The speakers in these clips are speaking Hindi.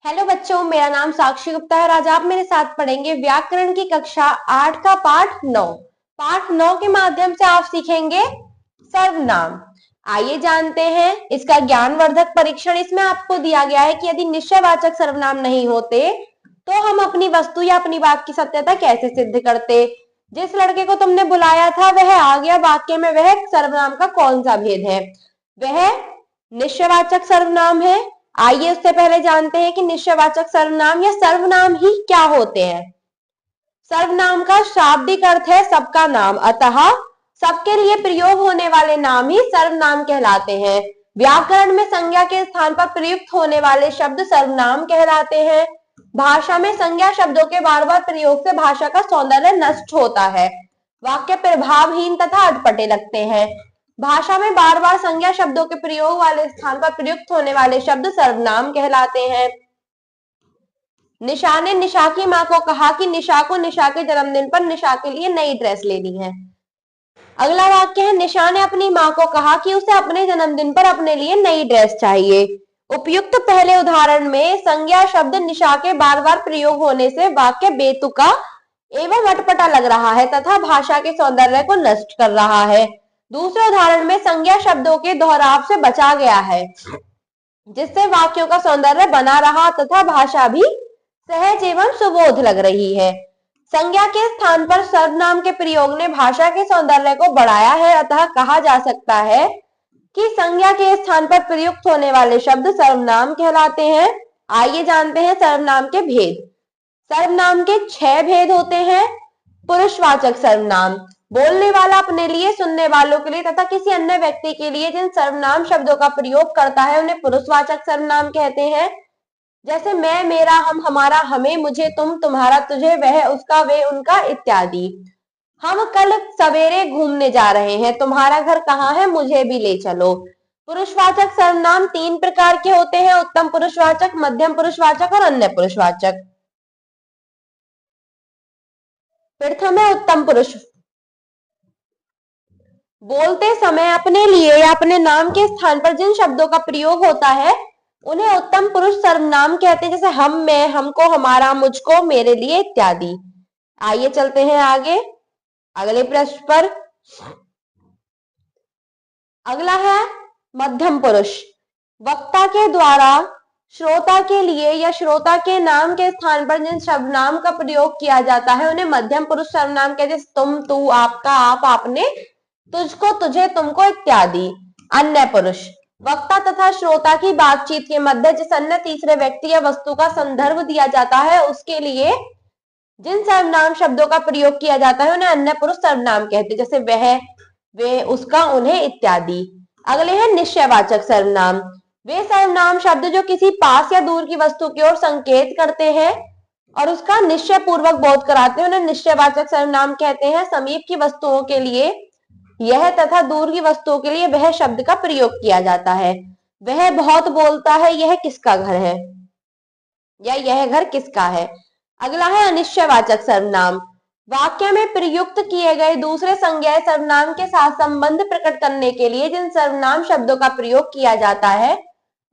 हेलो बच्चों, मेरा नाम साक्षी गुप्ता है और आज आप मेरे साथ पढ़ेंगे व्याकरण की कक्षा 8 का पाठ 9। पाठ 9 के माध्यम से आप सीखेंगे सर्वनाम। आइए जानते हैं इसका ज्ञानवर्धक परीक्षण। इसमें आपको दिया गया है कि यदि निश्चयवाचक सर्वनाम नहीं होते तो हम अपनी वस्तु या अपनी बात की सत्यता कैसे सिद्ध करते। जिस लड़के को तुमने बुलाया था वह आ गया, वाक्य में वह सर्वनाम का कौन सा भेद है? वह निश्चयवाचक सर्वनाम है। आइए उससे पहले जानते हैं कि निश्चयवाचक सर्वनाम या सर्वनाम ही क्या होते हैं। सर्वनाम का शाब्दिक अर्थ है सबका नाम, अतः सबके लिए प्रयोग होने वाले नाम ही सर्वनाम कहलाते हैं। व्याकरण में संज्ञा के स्थान पर प्रयुक्त होने वाले शब्द सर्वनाम कहलाते हैं। भाषा में संज्ञा शब्दों के बार बार प्रयोग से भाषा का सौंदर्य नष्ट होता है, वाक्य प्रभावहीन तथा अटपटे लगते हैं। भाषा में बार बार संज्ञा शब्दों के प्रयोग वाले स्थान पर प्रयुक्त होने वाले शब्द सर्वनाम कहलाते हैं। निशा ने निशा की मां को कहा कि निशा को निशा के जन्मदिन पर निशा के लिए नई ड्रेस लेनी है। अगला वाक्य है, निशा ने अपनी मां को कहा कि उसे अपने जन्मदिन पर अपने लिए नई ड्रेस चाहिए। उपयुक्त पहले उदाहरण में संज्ञा शब्द निशा के बार बार प्रयोग होने से वाक्य बेतुका एवं अटपटा लग रहा है तथा भाषा के सौंदर्य को नष्ट कर रहा है। दूसरे उदाहरण में संज्ञा शब्दों के दोहराव से बचा गया है, जिससे वाक्यों का सौंदर्य बना रहा तथा भाषा भी सहज एवं सुबोध लग रही है। संज्ञा के स्थान पर सर्वनाम के प्रयोग ने भाषा के सौंदर्य को बढ़ाया है, अतः कहा जा सकता है कि संज्ञा के स्थान पर प्रयुक्त होने वाले शब्द सर्वनाम कहलाते हैं। आइए जानते हैं सर्वनाम के भेद। सर्वनाम के 6 भेद होते हैं। पुरुषवाचक सर्वनाम, बोलने वाला अपने लिए, सुनने वालों के लिए तथा किसी अन्य व्यक्ति के लिए जिन सर्वनाम शब्दों का प्रयोग करता है उन्हें पुरुषवाचक सर्वनाम कहते हैं। जैसे मैं, मेरा, हम, हमारा, हमें, मुझे, तुम, तुम्हारा, तुझे, वह, उसका, वे, उनका इत्यादि। हम कल सवेरे घूमने जा रहे हैं, तुम्हारा घर कहाँ है, मुझे भी ले चलो। पुरुषवाचक सर्वनाम 3 प्रकार के होते हैं, उत्तम पुरुषवाचक, मध्यम पुरुषवाचक और अन्य पुरुषवाचक। प्रथम है उत्तम पुरुष। बोलते समय अपने लिए या अपने नाम के स्थान पर जिन शब्दों का प्रयोग होता है उन्हें उत्तम पुरुष सर्वनाम कहते हैं, जैसे हम, मैं, हमको, हमारा, मुझको, मेरे लिए इत्यादि। आइए चलते हैं आगे अगले प्रश्न पर। अगला है मध्यम पुरुष। वक्ता के द्वारा श्रोता के लिए या श्रोता के नाम के स्थान पर जिन सर्वनाम का प्रयोग किया जाता है उन्हें मध्यम पुरुष सर्वनाम कहते हैं, तुम, तू, आपका, आप, आपने, तुझको, तुझे, तुमको इत्यादि। अन्य पुरुष, वक्ता तथा श्रोता की बातचीत के मध्य जिस अन्य तीसरे व्यक्ति या वस्तु का संदर्भ दिया जाता है उसके लिए जिन सर्वनाम शब्दों का प्रयोग किया जाता है उन्हें अन्य पुरुष सर्वनाम कहते हैं, जैसे वह, वे, उसका, उन्हें इत्यादि। अगले हैं निश्चयवाचक सर्वनाम। वे सर्वनाम शब्द जो किसी पास या दूर की वस्तु की ओर संकेत करते हैं और उसका निश्चय पूर्वक बोध कराते हैं उन्हें निश्चयवाचक सर्वनाम कहते हैं। समीप की वस्तुओं के लिए यह तथा दूर की वस्तुओं के लिए वह शब्द का प्रयोग किया जाता है। वह बहुत बोलता है, यह किसका घर है, या यह घर किसका है। अगला है अनिश्चयवाचक सर्वनाम। वाक्य में प्रयुक्त किए गए दूसरे संज्ञा सर्वनाम के साथ संबंध प्रकट करने के लिए जिन सर्वनाम शब्दों का प्रयोग किया जाता है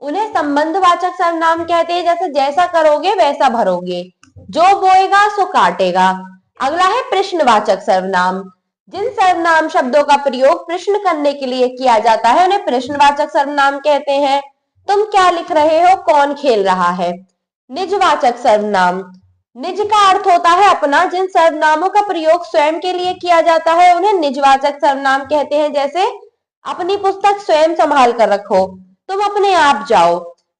उन्हें संबंधवाचक सर्वनाम कहते हैं, जैसे जैसा करोगे वैसा भरोगे, जो बोएगा सो काटेगा। अगला है प्रश्नवाचक सर्वनाम। जिन सर्वनाम शब्दों का प्रयोग प्रश्न करने के लिए किया जाता है उन्हें प्रश्नवाचक सर्वनाम कहते हैं। तुम क्या लिख रहे हो, कौन खेल रहा है। निजवाचक सर्वनाम। निज का अर्थ होता है अपना। जिन सर्वनामों का प्रयोग स्वयं के लिए किया जाता है उन्हें निजवाचक सर्वनाम कहते हैं, जैसे अपनी पुस्तक स्वयं संभाल कर रखो, तुम अपने आप जाओ।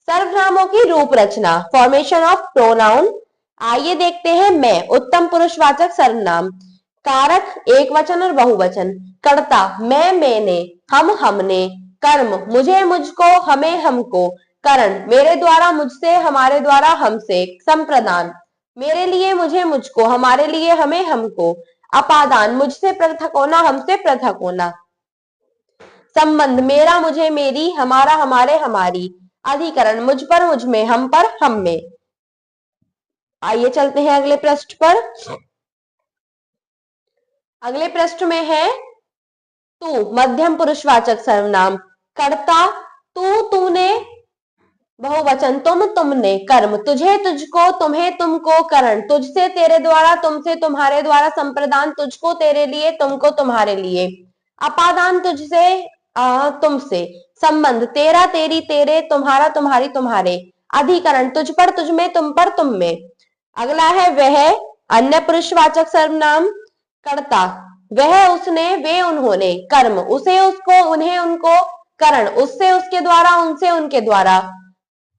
सर्वनामों की रूप रचना, फॉर्मेशन ऑफ प्रोनाउन। आइए देखते हैं मैं, उत्तम पुरुषवाचक सर्वनाम। कारक एक वचन और बहुवचन। कर्ता मैं, मैंने, हम, हमने। कर्म मुझे, मुझको, हमें, हमको। करण मेरे द्वारा, मुझसे, हमारे द्वारा, हमसे। संप्रदान मेरे लिए, मुझे, मुझको, हमारे लिए, हमें, हमको। अपादान मुझसे पृथक होना, हमसे पृथक होना। संबंध मेरा, मुझे, मेरी, हमारा, हमारे, हमारी। अधिकरण मुझ पर, मुझ में, हम पर, हम में। आइए चलते हैं अगले पृष्ठ पर। अगले पृष्ठ में है तू, मध्यम पुरुषवाचक सर्वनाम। कर्ता तू, तूने, बहुवचन तुम तुमने, कर्म तुझे तुझको, तुम्हें तुमको, करण तुझसे तेरे द्वारा, तुमसे तुम्हारे द्वारा, संप्रदान तुझको तेरे लिए, तुमको तुम्हारे लिए, अपादान तुझसे तुमसे, संबंध तेरा तेरी तेरे, तुम्हारा तुम्हारी तुम्हारे, अधिकरण तुझ पर तुझ में, तुम पर तुम में। अगला है वह, अन्य पुरुषवाचक सर्वनाम, कर्ता वह उसने वे उन्होंने, कर्म उसे उसको उन्हें उनको, करण उससे उसके द्वारा उनसे उनके द्वारा,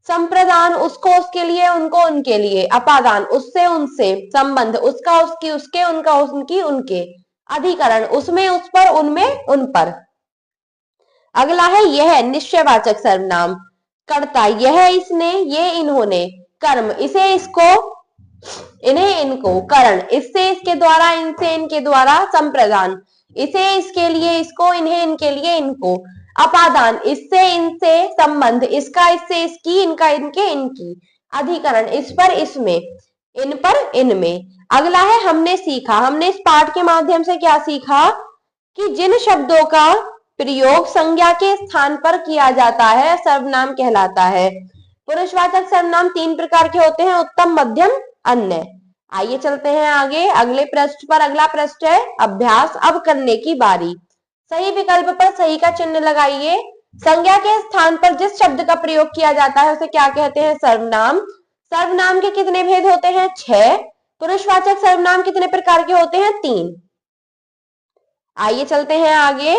संप्रदान उसको उसके लिए उनको उनके लिए, अपादान उससे उनसे, संबंध उसका उसकी उसके उनका उनकी उनके, अधिकरण उसमें उस पर उनमें उन पर। अगला है यह, निश्चयवाचक सर्वनाम, कर्ता यह इसने ये इन्होंने, कर्म इसे इसको इन्हें इनको, करण इससे इसके द्वारा इनसे इनके द्वारा, संप्रदान इसे इसके लिए इसको इन्हें इनके लिए इनको, अपादान इससे इनसे, संबंध इसका इससे इसकी इनका इनके इनकी, अधिकरण इस पर इसमें, इन पर इनमें। अगला है हमने सीखा, हमने इस पाठ के माध्यम से क्या सीखा कि जिन शब्दों का प्रयोग संज्ञा के स्थान पर किया जाता है सर्वनाम कहलाता है। पुरुषवाचक सर्वनाम 3 प्रकार के होते हैं, उत्तम, मध्यम, अन्य। आइए चलते हैं आगे अगले पृष्ठ पर। अगला पृष्ठ है अभ्यास, अब करने की बारी। सही विकल्प पर सही का चिन्ह लगाइए। संज्ञा के स्थान पर जिस शब्द का प्रयोग किया जाता है उसे क्या कहते हैं? सर्वनाम। सर्वनाम के कितने भेद होते हैं? 6। पुरुषवाचक सर्वनाम कितने प्रकार के होते हैं? 3। आइए चलते हैं आगे।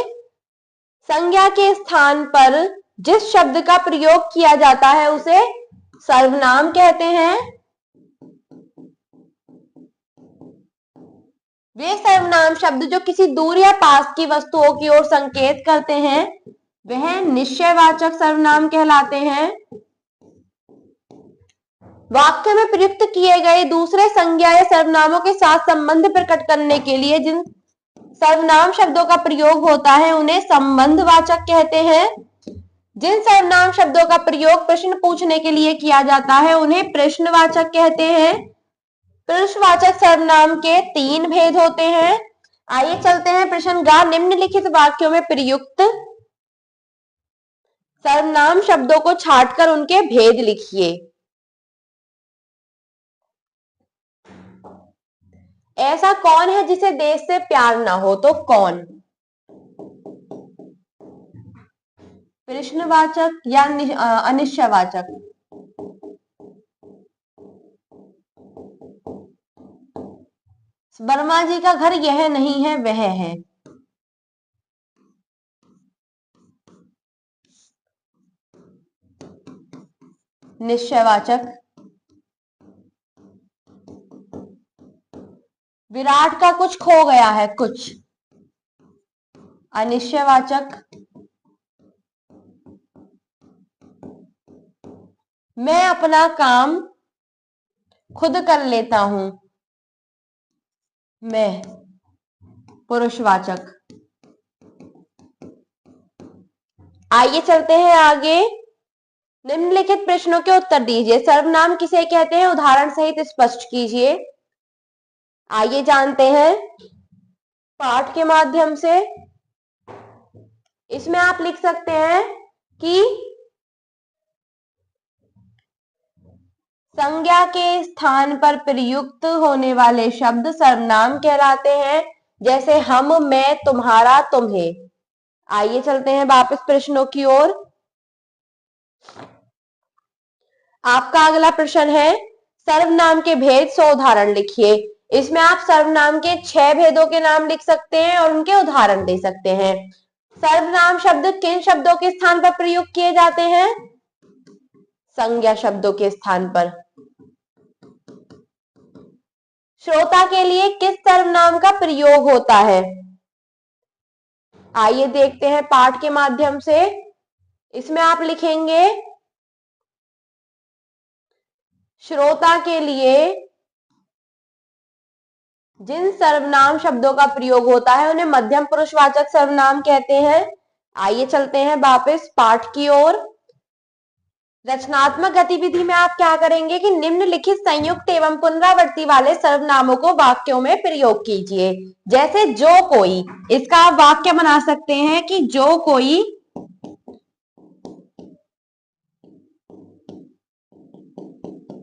संज्ञा के स्थान पर जिस शब्द का प्रयोग किया जाता है उसे सर्वनाम कहते हैं। वे सर्वनाम शब्द जो किसी दूर या पास की वस्तुओं की ओर संकेत करते हैं वह निश्चयवाचक सर्वनाम कहलाते हैं। वाक्य में प्रयुक्त किए गए दूसरे संज्ञा या सर्वनामों के साथ संबंध प्रकट करने के लिए जिन सर्वनाम शब्दों का प्रयोग होता है उन्हें संबंधवाचक कहते हैं। जिन सर्वनाम शब्दों का प्रयोग प्रश्न पूछने के लिए किया जाता है उन्हें प्रश्नवाचक कहते हैं। पुरुषवाचक सर्वनाम के 3 भेद होते हैं। आइए चलते हैं प्रश्न गा। निम्नलिखित वाक्यों में प्रयुक्त सर्वनाम शब्दों को छांटकर उनके भेद लिखिए। ऐसा कौन है जिसे देश से प्यार ना हो? तो कौन? प्रश्नवाचक या अनिश्चयवाचक? वर्मा जी का घर यह नहीं है वह है। निश्चयवाचक। विराट का कुछ खो गया है कुछ। अनिश्चयवाचक। मैं अपना काम खुद कर लेता हूं मैं। पुरुषवाचक। आइए चलते हैं आगे। निम्नलिखित प्रश्नों के उत्तर दीजिए। सर्वनाम किसे कहते हैं? उदाहरण सहित स्पष्ट कीजिए। आइए जानते हैं पाठ के माध्यम से। इसमें आप लिख सकते हैं कि संज्ञा के स्थान पर प्रयुक्त होने वाले शब्द सर्वनाम कहलाते हैं, जैसे हम, मैं, तुम्हारा, तुम्हें। आइए चलते हैं वापस प्रश्नों की ओर। आपका अगला प्रश्न है सर्वनाम के भेद 100 उदाहरण लिखिए। इसमें आप सर्वनाम के 6 भेदों के नाम लिख सकते हैं और उनके उदाहरण दे सकते हैं। सर्वनाम शब्द किन शब्दों के स्थान पर प्रयोग किए जाते हैं? संज्ञा शब्दों के स्थान पर। श्रोता के लिए किस सर्वनाम का प्रयोग होता है? आइए देखते हैं पाठ के माध्यम से। इसमें आप लिखेंगे श्रोता के लिए जिन सर्वनाम शब्दों का प्रयोग होता है उन्हें मध्यम पुरुषवाचक सर्वनाम कहते हैं। आइए चलते हैं वापस पाठ की ओर। रचनात्मक गतिविधि में आप क्या करेंगे कि निम्नलिखित संयुक्त एवं पुनरावृत्ति वाले सर्वनामों को वाक्यों में प्रयोग कीजिए। जैसे जो कोई, इसका आप वाक्य बना सकते हैं कि जो कोई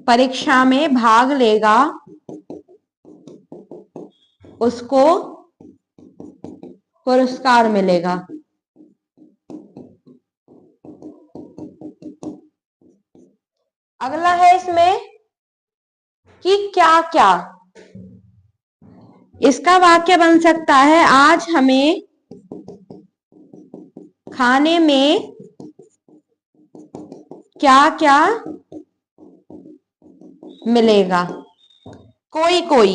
परीक्षा में भाग लेगा उसको पुरस्कार मिलेगा। अगला है इसमें कि क्या क्या। इसका वाक्य बन सकता है आज हमें खाने में क्या क्या मिलेगा। कोई कोई,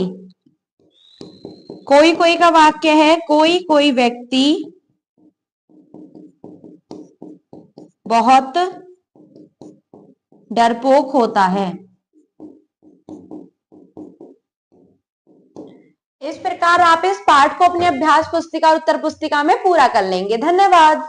कोई कोई का वाक्य है कोई कोई व्यक्ति बहुत डरपोक होता है। इस प्रकार आप इस पाठ को अपनी अभ्यास पुस्तिका और उत्तर पुस्तिका में पूरा कर लेंगे। धन्यवाद।